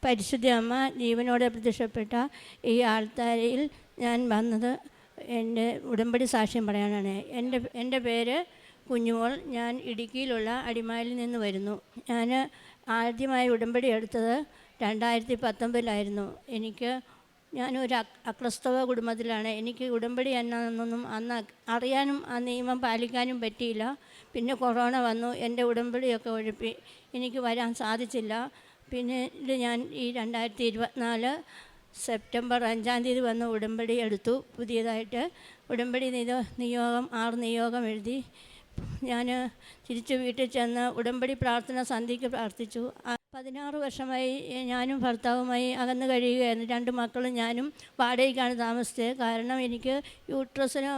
പരിശുദ്ധ അമ്മ ജീവനോടെ പ്രത്യക്ഷപ്പെട്ട ഈ ആൾത്താരയിൽ ഞാൻ വന്നത് എൻ്റെ ഉടമ്പടി സാക്ഷ്യം പറയാനാണ്. എൻ്റെ പേര് കുഞ്ഞുമോൾ. ഞാൻ ഇടുക്കിയിലുള്ള അടിമാലിൽ നിന്ന് വരുന്നു. ഞാൻ ആദ്യമായി ഉടമ്പടി എടുത്തത് 2019 ഞാനൊരു അക്രൈസ്തവ കുടുംബത്തിലാണ്. എനിക്ക് ഉടമ്പടി എന്നാണെന്നൊന്നും അന്ന് അറിയാനും ആ നിയമം പാലിക്കാനും പറ്റിയില്ല. പിന്നെ കൊറോണ വന്നു, എൻ്റെ ഉടമ്പടിയൊക്കെ ഒഴിപ്പി എനിക്ക് വരാൻ സാധിച്ചില്ല. പിന്നീട് ഞാൻ ഈ 2024 സെപ്റ്റംബർ 5 വന്ന് ഉടമ്പടി എടുത്തു. പുതിയതായിട്ട് ഉടമ്പടി നിയോഗം 6 നിയോഗം എഴുതി ഞാൻ തിരിച്ച് വീട്ടിൽ ചെന്ന് ഉടമ്പടി പ്രാർത്ഥന സന്ധ്യയ്ക്ക് പ്രാർത്ഥിച്ചു. 16 വർഷമായി ഞാനും ഭർത്താവുമായി അകന്ന് കഴിയുകയായിരുന്നു. 2 മക്കളും ഞാനും വാടകയ്ക്കാണ് താമസിച്ചത്. കാരണം എനിക്ക് യൂട്രസിന്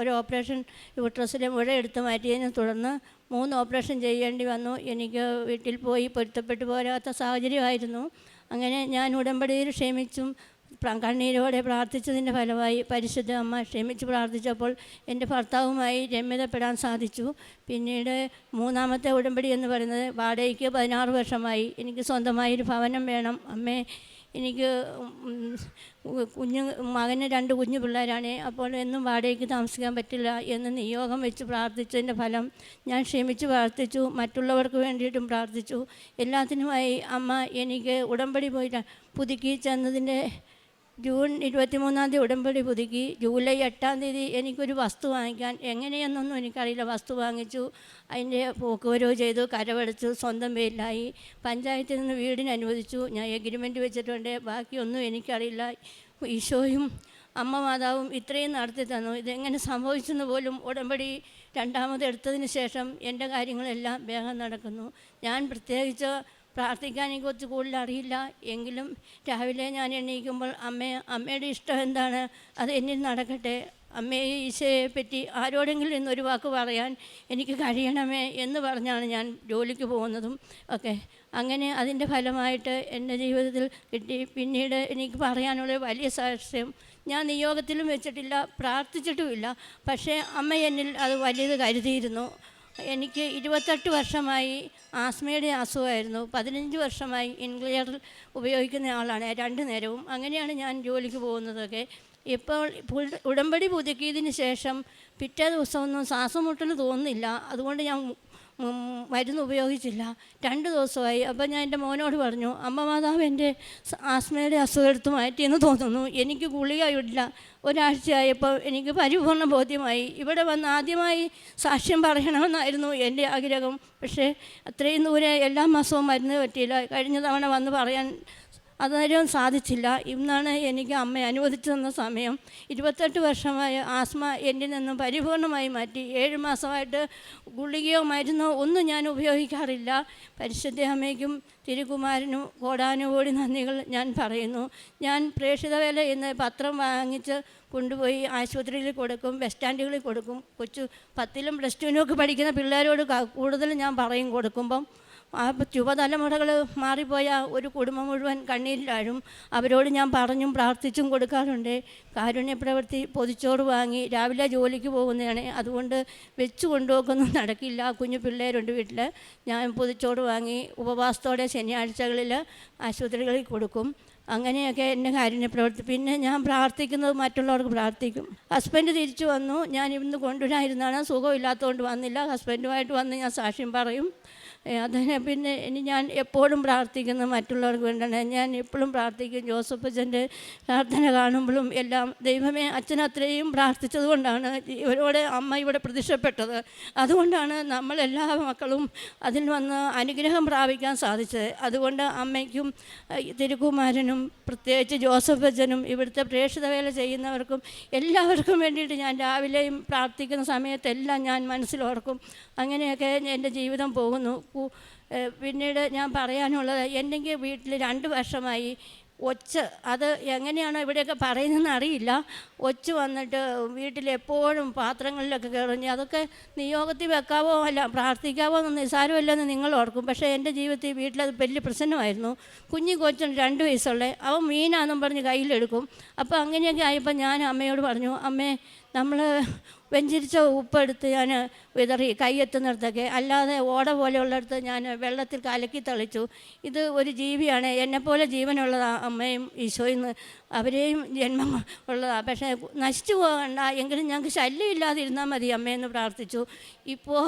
ഒരു ഓപ്പറേഷൻ, യൂട്രസിലെ മുഴ എടുത്ത് മാറ്റിയതിനെ തുടർന്ന് 3 ഓപ്പറേഷൻ ചെയ്യേണ്ടി വന്നു. എനിക്ക് വീട്ടിൽ പോയി പൊരുത്തപ്പെട്ടു പോരാത്ത സാഹചര്യമായിരുന്നു. അങ്ങനെ ഞാൻ ഉടമ്പടിയിൽ ക്ഷമിച്ചും കണ്ണീരോടെ പ്രാർത്ഥിച്ചതിൻ്റെ ഫലമായി പരിശുദ്ധ അമ്മ ക്ഷമിച്ച് പ്രാർത്ഥിച്ചപ്പോൾ എൻ്റെ ഭർത്താവുമായി രമ്യതപ്പെടാൻ സാധിച്ചു. പിന്നീട് 3ാമത്തെ ഉടമ്പടി എന്ന് പറയുന്നത് വാടകയ്ക്ക് 16 വർഷമായി. എനിക്ക് സ്വന്തമായൊരു ഭവനം വേണം അമ്മേ. എനിക്ക് മകന് 2 കുഞ്ഞു പിള്ളേരാണ്. അപ്പോൾ എന്നും വാടകയ്ക്ക് താമസിക്കാൻ പറ്റില്ല എന്ന് നിയോഗം വെച്ച് പ്രാർത്ഥിച്ചതിൻ്റെ ഫലം ഞാൻ ക്ഷമിച്ച് പ്രാർത്ഥിച്ചു. മറ്റുള്ളവർക്ക് വേണ്ടിയിട്ടും പ്രാർത്ഥിച്ചു. എല്ലാത്തിനുമായി അമ്മ എനിക്ക് ഉടമ്പടി പോയി പുതുക്കി ചെന്നതിൻ്റെ ജൂൺ 23 ഉടമ്പടി പുതുക്കി. ജൂലൈ 8 എനിക്കൊരു വസ്തു വാങ്ങിക്കാൻ എങ്ങനെയെന്നൊന്നും എനിക്കറിയില്ല. വസ്തു വാങ്ങിച്ചു, അതിൻ്റെ പോക്കുവരവ് ചെയ്തു, കരവടച്ചു, സ്വന്തം പേരിലായി. പഞ്ചായത്തിൽ നിന്ന് വീടിന് അനുവദിച്ചു. ഞാൻ എഗ്രിമെൻറ്റ് വെച്ചിട്ടുണ്ട്. ബാക്കിയൊന്നും എനിക്കറിയില്ല. ഈശോയും അമ്മ മാതാവും ഇത്രയും നടത്തി തന്നു. ഇതെങ്ങനെ സംഭവിച്ചെന്ന് പോലും ഉടമ്പടി 2ാമത് എടുത്തതിന് ശേഷം എൻ്റെ കാര്യങ്ങളെല്ലാം വേഗം നടക്കുന്നു. ഞാൻ പ്രത്യേകിച്ച് പ്രാർത്ഥിക്കാൻ എനിക്ക് കുറച്ച് കൂടുതൽ അറിയില്ല. എങ്കിലും രാവിലെ ഞാൻ എണീക്കുമ്പോൾ അമ്മയുടെ ഇഷ്ടം എന്താണ് അത് എന്നിൽ നടക്കട്ടെ, അമ്മയെ ഈശോയെ പറ്റി ആരോടെങ്കിലും ഇന്നൊരു വാക്ക് പറയാൻ എനിക്ക് കഴിയണമേ എന്ന് പറഞ്ഞാണ് ഞാൻ ജോലിക്ക് പോകുന്നതും ഒക്കെ. അങ്ങനെ അതിൻ്റെ ഫലമായിട്ട് എൻ്റെ ജീവിതത്തിൽ കിട്ടി. പിന്നീട് എനിക്ക് പറയാനുള്ള വലിയ സാക്ഷ്യം ഞാൻ നിയോഗത്തിലും വെച്ചിട്ടില്ല, പ്രാർത്ഥിച്ചിട്ടുമില്ല. പക്ഷേ അമ്മ എന്നിൽ അത് വലിയത് കരുതിയിരുന്നു. എനിക്ക് 28 വർഷമായി ആസ്മയുടെ അസുഖമായിരുന്നു. 15 വർഷമായി ഇൻക്ലിയറിൽ ഉപയോഗിക്കുന്ന ആളാണ് 2 നേരവും. അങ്ങനെയാണ് ഞാൻ ജോലിക്ക് പോകുന്നതൊക്കെ. ഇപ്പോൾ ഉടമ്പടി പുതുക്കിയതിന് ശേഷം പിറ്റേ ദിവസമൊന്നും ശ്വാസം മുട്ടൽ തോന്നുന്നില്ല. അതുകൊണ്ട് ഞാൻ മരുന്ന് ഉപയോഗിച്ചില്ല. 2 ദിവസമായി. അപ്പോൾ ഞാൻ എൻ്റെ മോനോട് പറഞ്ഞു, അമ്മ മാതാവ് എൻ്റെ ആസ്മയുടെ അസുഖം എടുത്ത് മാറ്റിയെന്ന് തോന്നുന്നു. എനിക്ക് ഗുളികയില്ല. ഒരാഴ്ചയായപ്പോൾ എനിക്ക് പരിപൂർണ്ണ ബോധ്യമായി. ഇവിടെ വന്ന് ആദ്യമായി സാക്ഷ്യം പറയണമെന്നായിരുന്നു എൻ്റെ ആഗ്രഹം. പക്ഷേ അത്രയും ദൂരെ എല്ലാ മാസവും മരുന്ന് പറ്റിയില്ല. കഴിഞ്ഞ തവണ വന്ന് പറയാൻ അന്നേരം സാധിച്ചില്ല. ഇന്നാണ് എനിക്ക് അമ്മ അനുവദിച്ചു തന്ന സമയം. 28 വർഷമായ ആസ്മ എന്നിൽ നിന്നും പരിപൂർണമായി മാറ്റി. 7 മാസമായിട്ട് ഗുളികയോ മരുന്നോ ഒന്നും ഞാൻ ഉപയോഗിക്കാറില്ല. പരിശുദ്ധ അമ്മയ്ക്കും തിരുകുമാരനും കോടാനുകോടി നന്ദികൾ ഞാൻ പറയുന്നു. ഞാൻ പ്രേക്ഷിത വേല എന്ന് പത്രം വാങ്ങിച്ച് കൊണ്ടുപോയി ആശുപത്രിയിൽ കൊടുക്കും, ബസ് സ്റ്റാൻഡുകളിൽ കൊടുക്കും. 10ലും +2നും ഒക്കെ പഠിക്കുന്ന പിള്ളേരോട് കൂടുതലും ഞാൻ പറയും കൊടുക്കുമ്പം. ആ യുവതലമുറകൾ മാറിപ്പോയ ഒരു കുടുംബം മുഴുവൻ കണ്ണീരിലാഴും. അവരോട് ഞാൻ പറഞ്ഞും പ്രാർത്ഥിച്ചും കൊടുക്കാറുണ്ട്. കാരുണ്യപ്രവൃത്തി പൊതിച്ചോറ് വാങ്ങി രാവിലെ ജോലിക്ക് പോകുന്നതാണ്. അതുകൊണ്ട് വെച്ച് കൊണ്ടുപോക്കൊന്നും നടക്കില്ല. കുഞ്ഞു പിള്ളേരുണ്ട് വീട്ടിൽ. ഞാൻ പൊതിച്ചോറ് വാങ്ങി ഉപവാസത്തോടെ ശനിയാഴ്ചകളിൽ ആശുപത്രികളിൽ കൊടുക്കും. അങ്ങനെയൊക്കെ എൻ്റെ കാരുണ്യപ്രവൃത്തി. പിന്നെ ഞാൻ പ്രാർത്ഥിക്കുന്നത് മറ്റുള്ളവർക്ക് പ്രാർത്ഥിക്കും. ഹസ്ബൻഡ് തിരിച്ചു വന്നു. ഞാൻ ഇന്ന് കൊണ്ടുവരാതിരുന്നാണ്, സുഖമില്ലാത്തതുകൊണ്ട് വന്നില്ല. ഹസ്ബൻഡുമായിട്ട് വന്ന് ഞാൻ സാക്ഷ്യം പറയും. അതിനെ പിന്നെ ഞാൻ എപ്പോഴും പ്രാർത്ഥിക്കുന്നത് മറ്റുള്ളവർക്ക് വേണ്ടിയാണ്. ഞാൻ എപ്പോഴും പ്രാർത്ഥിക്കും. ജോസഫ് അച്ഛൻ്റെ പ്രാർത്ഥന കാണുമ്പോഴും എല്ലാം ദൈവമേ, അച്ഛനത്രയും പ്രാർത്ഥിച്ചത് കൊണ്ടാണ് ഇവരോട് അമ്മ ഇവിടെ പ്രത്യക്ഷപ്പെട്ടത്. അതുകൊണ്ടാണ് നമ്മളെല്ലാ മക്കളും അതിൽ വന്ന് അനുഗ്രഹം പ്രാപിക്കാൻ സാധിച്ചത്. അതുകൊണ്ട് അമ്മയ്ക്കും തിരുകുമാരനും പ്രത്യേകിച്ച് ജോസഫ് അച്ഛനും ഇവിടുത്തെ പ്രേക്ഷിത വേല ചെയ്യുന്നവർക്കും എല്ലാവർക്കും വേണ്ടിയിട്ട് ഞാൻ രാവിലെയും പ്രാർത്ഥിക്കുന്ന സമയത്തെല്ലാം ഞാൻ മനസ്സിലോർക്കും. അങ്ങനെയൊക്കെ എൻ്റെ ജീവിതം പോകുന്നു. പിന്നീട് ഞാൻ പറയാനുള്ളത്, എൻ്റെ വീട്ടിൽ 2 വർഷമായി ഒച്ച്, അത് എങ്ങനെയാണോ ഇവിടെയൊക്കെ പറയുന്നതെന്ന് അറിയില്ല. ഒച്ച് വന്നിട്ട് വീട്ടിലെപ്പോഴും പാത്രങ്ങളിലൊക്കെ കയറും. അതൊക്കെ നിയോഗത്തിൽ വെക്കാവോ അല്ല പ്രാർത്ഥിക്കാവോ എന്ന് നിസ്സാരമല്ലെന്ന് നിങ്ങൾ ഓർക്കും. പക്ഷേ എൻ്റെ ജീവിതത്തിൽ വീട്ടിലത് വലിയ പ്രശ്നമായിരുന്നു. കുഞ്ഞു കൊച്ചുണ്ട് 2 വയസ്സുള്ള, അവൻ മീനാണെന്നും പറഞ്ഞ് കയ്യിലെടുക്കും. അപ്പോൾ അങ്ങനെയൊക്കെ ആയപ്പോൾ ഞാൻ അമ്മയോട് പറഞ്ഞു, അമ്മേ നമ്മൾ വെഞ്ചരിച്ച ഉപ്പെടുത്ത് ഞാൻ വിതറി കൈയെത്തുന്നിടത്തൊക്കെ, അല്ലാതെ ഓട പോലെയുള്ളിടത്ത് ഞാൻ വെള്ളത്തിൽ കലക്കി തളിച്ചു. ഇത് ഒരു ജീവിയാണ്, എന്നെപ്പോലെ ജീവനുള്ളതാണ് അമ്മയും ഈശോയും, അവരെയും ജന്മം ഉള്ളതാണ്. പക്ഷേ നശിച്ചു പോകണ്ട, എങ്കിലും ഞങ്ങൾക്ക് ശല്യമില്ലാതിരുന്നാൽ മതി അമ്മയെന്ന് പ്രാർത്ഥിച്ചു. ഇപ്പോൾ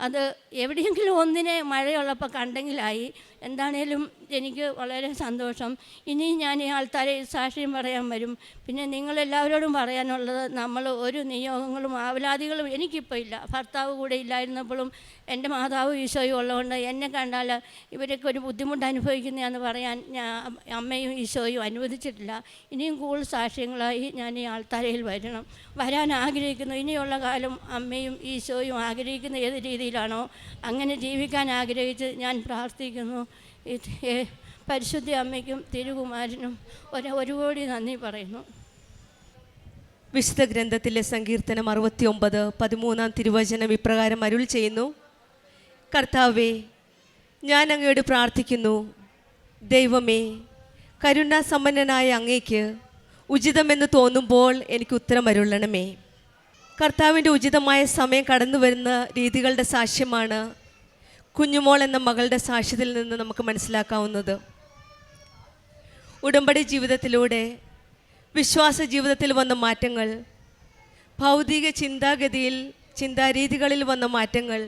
അത് എവിടെയെങ്കിലും ഒന്നിനെ മഴയുള്ളപ്പോൾ കണ്ടെങ്കിലായി. എന്താണേലും എനിക്ക് വളരെ സന്തോഷം. ഇനിയും ഞാൻ ഈ ആൾക്കാരെ സാക്ഷ്യം പറയാൻ വരും. പിന്നെ നിങ്ങളെല്ലാവരോടും പറയാനുള്ളത്, നമ്മൾ ഒരു നിയോഗങ്ങളും ആവലാദികളും എനിക്കിപ്പോൾ ഇല്ല. ഭർത്താവ് കൂടെ ഇല്ലായിരുന്നപ്പോഴും എൻ്റെ മാതാവ് ഈശോയും ഉള്ളതുകൊണ്ട് എന്നെ കണ്ടാൽ ഇവരൊക്കെ ഒരു ബുദ്ധിമുട്ട് അനുഭവിക്കുന്നതാണെന്ന് പറയാൻ അമ്മയും ഈശോയും അനുവദിച്ചിട്ടില്ല. ഇനിയും കൂടുതൽ സാക്ഷ്യങ്ങളായി ഞാൻ ഈ ആൾത്താരയിൽ വരാൻ ആഗ്രഹിക്കുന്നു. ഇനിയുള്ള കാലം അമ്മയും ഈശോയും ആഗ്രഹിക്കുന്ന ഏത് രീതിയിലാണോ അങ്ങനെ ജീവിക്കാൻ ആഗ്രഹിച്ച് ഞാൻ പ്രാർത്ഥിക്കുന്നു. പരിശുദ്ധ അമ്മയ്ക്കും തിരുകുമാരനും ഒരു കോടി നന്ദി പറയുന്നു. വിശുദ്ധ ഗ്രന്ഥത്തിലെ സങ്കീർത്തനം 69:13 തിരുവചനം ഇപ്രകാരം അരുൾ ചെയ്യുന്നു: കർത്താവേ, ഞാൻ അങ്ങയോട് പ്രാർത്ഥിക്കുന്നു. ദൈവമേ, കരുണാസമ്പന്നനായ അങ്ങേക്ക് ഉചിതമെന്ന് തോന്നുമ്പോൾ എനിക്ക് ഉത്തരം അരുളണമേ. കർത്താവിൻ്റെ ഉചിതമായ സമയം കടന്നു വരുന്ന രീതികളുടെ സാക്ഷ്യമാണ് കുഞ്ഞുമോൾ എന്ന മകളുടെ സാക്ഷ്യത്തിൽ നിന്ന് നമുക്ക് മനസ്സിലാക്കാവുന്നത്. ഉടമ്പടി ജീവിതത്തിലൂടെ വിശ്വാസ ജീവിതത്തിൽ വന്ന മാറ്റങ്ങൾ, ഭൗതിക ചിന്താരീതികളിൽ വന്ന മാറ്റങ്ങൾ,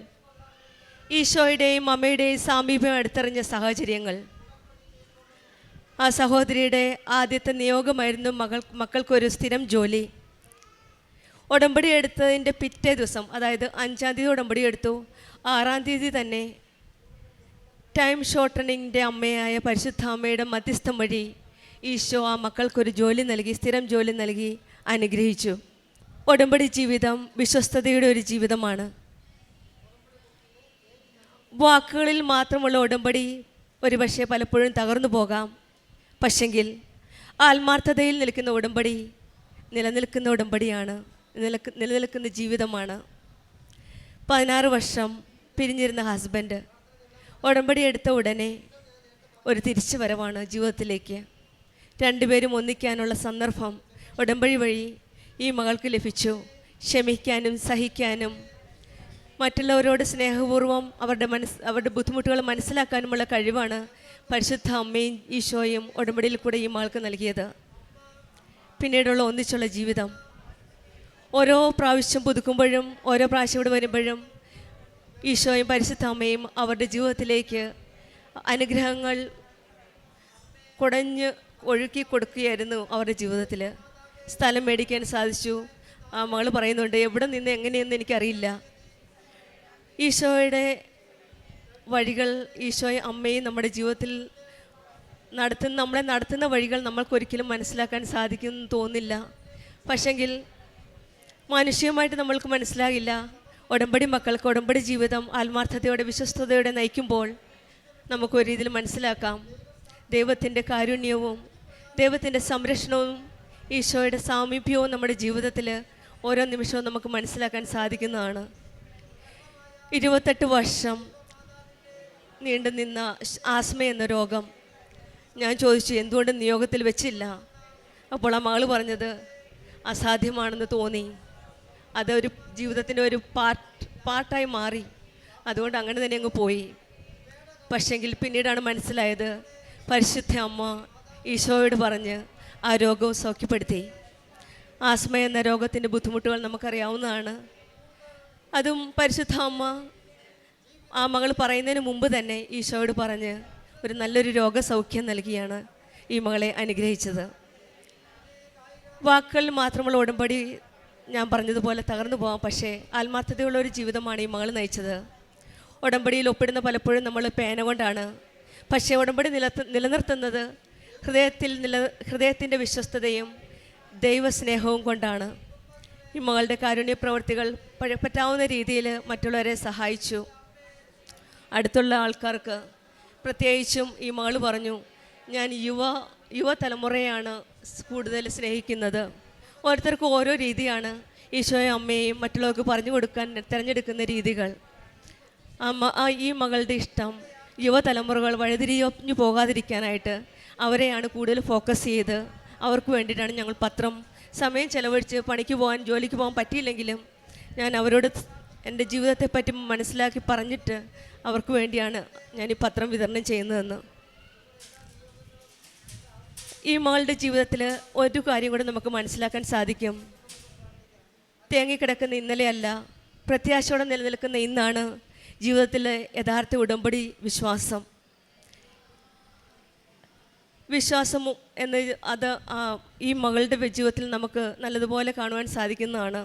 ഈശോയുടെയും അമ്മയുടെയും സാമീപ്യം അടുത്തറിഞ്ഞ സാഹചര്യങ്ങൾ. ആ സഹോദരിയുടെ ആദ്യത്തെ നിയോഗമായിരുന്നു മക്കൾക്കൊരു സ്ഥിരം ജോലി. ഉടമ്പടി എടുത്തതിൻ്റെ പിറ്റേ ദിവസം, അതായത് 5-ാം തീയതി ഉടമ്പടി എടുത്തു. 6-ാം തീയതി തന്നെ ടൈം ഷോർട്ടനിങ്ങിൻ്റെ അമ്മയായ പരിശുദ്ധ അമ്മയുടെ മധ്യസ്ഥം വഴി ഈശോ ആ മക്കൾക്കൊരു ജോലി നൽകി, സ്ഥിരം ജോലി നൽകി അനുഗ്രഹിച്ചു. ഉടമ്പടി ജീവിതം വിശ്വസ്തതയുടെ ഒരു ജീവിതമാണ്. വാക്കുകളിൽ മാത്രമുള്ള ഉടമ്പടി ഒരുപക്ഷെ പലപ്പോഴും തകർന്നു പോകാം. പക്ഷെങ്കിൽ ആത്മാർത്ഥതയിൽ നിൽക്കുന്ന ഉടമ്പടി നിലനിൽക്കുന്ന ഉടമ്പടിയാണ്, നിലനിൽക്കുന്ന ജീവിതമാണ്. 16 വർഷം പിരിഞ്ഞിരുന്ന ഹസ്ബൻഡ് ഉടമ്പടി എടുത്ത ഉടനെ ഒരു തിരിച്ചു വരവാണ് ജീവിതത്തിലേക്ക്. രണ്ടുപേരും ഒന്നിക്കാനുള്ള സന്ദർഭം ഉടമ്പടി വഴി ഈ മകൾക്ക് ലഭിച്ചു. ക്ഷമിക്കാനും സഹിക്കാനും മറ്റുള്ളവരോട് സ്നേഹപൂർവ്വം അവരുടെ ബുദ്ധിമുട്ടുകൾ മനസ്സിലാക്കാനുമുള്ള കഴിവാണ് പരിശുദ്ധ അമ്മയും ഈശോയും ഉടമ്പടിയിൽ കൂടെ ഈ മകൾക്ക് നൽകിയത്. പിന്നീടുള്ള ഒന്നിച്ചുള്ള ജീവിതം ഓരോ പ്രാവശ്യം പുതുക്കുമ്പോഴും ഓരോ പ്രാവശ്യം ഇവിടെ വരുമ്പോഴും ഈശോയും പരിശുദ്ധ അമ്മയും അവരുടെ ജീവിതത്തിലേക്ക് അനുഗ്രഹങ്ങൾ കുടഞ്ഞ് ഒഴുക്കി കൊടുക്കുകയായിരുന്നു. അവരുടെ ജീവിതത്തിൽ സ്ഥലം മേടിക്കാൻ സാധിച്ചു. ആ മകൾ പറയുന്നുണ്ട്, എവിടെ നിന്ന് എങ്ങനെയെന്ന് എനിക്കറിയില്ല. ഈശോയുടെ വഴികൾ, ഈശോയും അമ്മയും നമ്മുടെ ജീവിതത്തിൽ നമ്മളെ നടത്തുന്ന വഴികൾ നമ്മൾക്കൊരിക്കലും മനസ്സിലാക്കാൻ സാധിക്കുമെന്ന് തോന്നില്ല. പക്ഷെങ്കിൽ മാനുഷികമായിട്ട് നമ്മൾക്ക് മനസ്സിലാകില്ല. ഉടമ്പടി മക്കൾക്ക് ഉടമ്പടി ജീവിതം ആത്മാർത്ഥതയോടെ വിശ്വസ്തയോടെ നയിക്കുമ്പോൾ നമുക്കൊരു രീതിയിൽ മനസ്സിലാക്കാം. ദൈവത്തിൻ്റെ കാരുണ്യവും ദൈവത്തിൻ്റെ സംരക്ഷണവും ഈശോയുടെ സാമീപ്യവും നമ്മുടെ ജീവിതത്തിൽ ഓരോ നിമിഷവും നമുക്ക് മനസ്സിലാക്കാൻ സാധിക്കുന്നതാണ്. 28 വർഷം നീണ്ടു നിന്ന ആസ്മ എന്ന രോഗം. ഞാൻ ചോദിച്ചു, എന്തുകൊണ്ട് നിയോഗത്തിൽ വെച്ചില്ല? അപ്പോൾ ആ മകൾ പറഞ്ഞത്, അസാധ്യമാണെന്ന് തോന്നി, അതൊരു ജീവിതത്തിൻ്റെ ഒരു പാർട്ടായി മാറി, അതുകൊണ്ട് അങ്ങനെ തന്നെ അങ്ങ് പോയി. പക്ഷെങ്കിൽ പിന്നീടാണ് മനസ്സിലായത്, പരിശുദ്ധ അമ്മ ഈശോയോട് പറഞ്ഞ് ആ രോഗവും സൗഖ്യപ്പെടുത്തി. ആസ്മ എന്ന രോഗത്തിൻ്റെ ബുദ്ധിമുട്ടുകൾ നമുക്കറിയാവുന്നതാണ്. അതും പരിശുദ്ധ അമ്മ ആ മകൾ പറയുന്നതിന് മുമ്പ് തന്നെ ഈശോയോട് പറഞ്ഞ് ഒരു നല്ലൊരു രോഗസൗഖ്യം നൽകിയാണ് ഈ മകളെ അനുഗ്രഹിച്ചത്. വാക്കുകളിൽ മാത്രമുള്ള ഉടമ്പടി ഞാൻ പറഞ്ഞതുപോലെ തകർന്നു പോകാം. പക്ഷേ ആത്മാർത്ഥതയുള്ള ഒരു ജീവിതമാണ് ഈ മകൾ നയിച്ചത്. ഉടമ്പടിയിൽ ഒപ്പിടുന്ന പലപ്പോഴും നമ്മൾ പേന കൊണ്ടാണ്. പക്ഷേ ഉടമ്പടി നിലനിർത്തുന്നത് ഹൃദയത്തിൻ്റെ വിശ്വസ്തതയും ദൈവസ്നേഹവും കൊണ്ടാണ്. ഈ മകളുടെ കാരുണ്യ പ്രവൃത്തികൾ പറ്റാവുന്ന രീതിയിൽ മറ്റുള്ളവരെ സഹായിച്ചു. അടുത്തുള്ള ആൾക്കാർക്ക് പ്രത്യേകിച്ചും ഈ മകൾ പറഞ്ഞു, ഞാൻ യുവതലമുറയാണ് കൂടുതൽ സ്നേഹിക്കുന്നത്. ഓരോരുത്തർക്കും ഓരോ രീതിയാണ് ഈശോയും അമ്മയും മറ്റുള്ളവർക്ക് പറഞ്ഞു കൊടുക്കാൻ തിരഞ്ഞെടുക്കുന്ന രീതികൾ. ഈ മകളുടെ ഇഷ്ടം യുവതലമുറകൾ വഴിതിരിഞ്ഞു പോകാതിരിക്കാനായിട്ട് അവരെയാണ് കൂടുതൽ ഫോക്കസ് ചെയ്ത് അവർക്ക് വേണ്ടിയിട്ടാണ് ഞങ്ങൾ പത്രം സമയം ചെലവഴിച്ച് പണിക്ക് പോകാൻ ജോലിക്ക് പോകാൻ പറ്റിയില്ലെങ്കിലും ഞാൻ അവരോട് എൻ്റെ ജീവിതത്തെപ്പറ്റി മനസ്സിലാക്കി പറഞ്ഞിട്ട് അവർക്ക് വേണ്ടിയാണ് ഞാൻ ഈ പത്രം വിതരണം ചെയ്യുന്നതെന്ന്. ഈ മകളുടെ ജീവിതത്തിൽ ഒരു കാര്യം കൂടെ നമുക്ക് മനസ്സിലാക്കാൻ സാധിക്കും. തേങ്ങിക്കിടക്കുന്ന ഇന്നലെയല്ല, പ്രത്യാശയോടെ നിലനിൽക്കുന്ന ഇന്നാണ് ജീവിതത്തിലെ യഥാർത്ഥ ഉടമ്പടി വിശ്വാസം. വിശ്വാസം എന്ന് അത് ഈ മകളുടെ ജീവിതത്തിൽ നമുക്ക് നല്ലതുപോലെ കാണുവാൻ സാധിക്കുന്നതാണ്.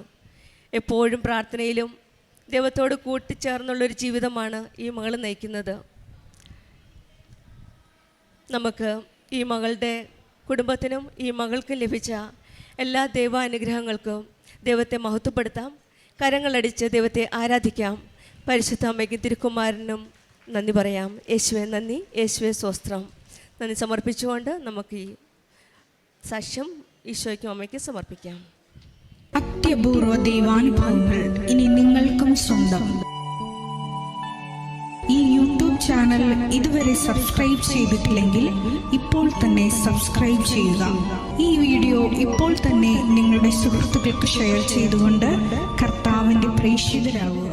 എപ്പോഴും പ്രാർത്ഥനയിലും ദൈവത്തോട് കൂട്ടിച്ചേർന്നുള്ളൊരു ജീവിതമാണ് ഈ മകൾ നയിക്കുന്നത്. നമുക്ക് ഈ മകളുടെ കുടുംബത്തിനും ഈ മകൾക്കും ലഭിച്ച എല്ലാ ദൈവാനുഗ്രഹങ്ങൾക്കും ദൈവത്തെ മഹത്വപ്പെടുത്താം, കരങ്ങളടിച്ച് ദൈവത്തെ ആരാധിക്കാം. പരിശുദ്ധ അമ്മയ്ക്കും തിരുക്കുമാരനും നന്ദി പറയാം. യേശുവേ നന്ദി, യേശുവേ സ്വസ്ത്രം. നന്ദി സമർപ്പിച്ചുകൊണ്ട് നമുക്ക് ഈ സാക്ഷ്യം ഈശോയ്ക്കും അമ്മയ്ക്കും സമർപ്പിക്കാം. അത്യപൂർവ ദൈവാനുഭവങ്ങൾ ഇനി നിങ്ങൾക്കും സ്വന്തം. ഈ യൂട്യൂബ് ചാനൽ ഇതുവരെ സബ്സ്ക്രൈബ് ചെയ്തിട്ടില്ലെങ്കിൽ ഇപ്പോൾ തന്നെ സബ്സ്ക്രൈബ് ചെയ്യുക. ഈ വീഡിയോ ഇപ്പോൾ തന്നെ നിങ്ങളുടെ സുഹൃത്തുക്കൾക്ക് ഷെയർ ചെയ്തുകൊണ്ട് കർത്താവിൻ്റെ പ്രേക്ഷിതരാകുക.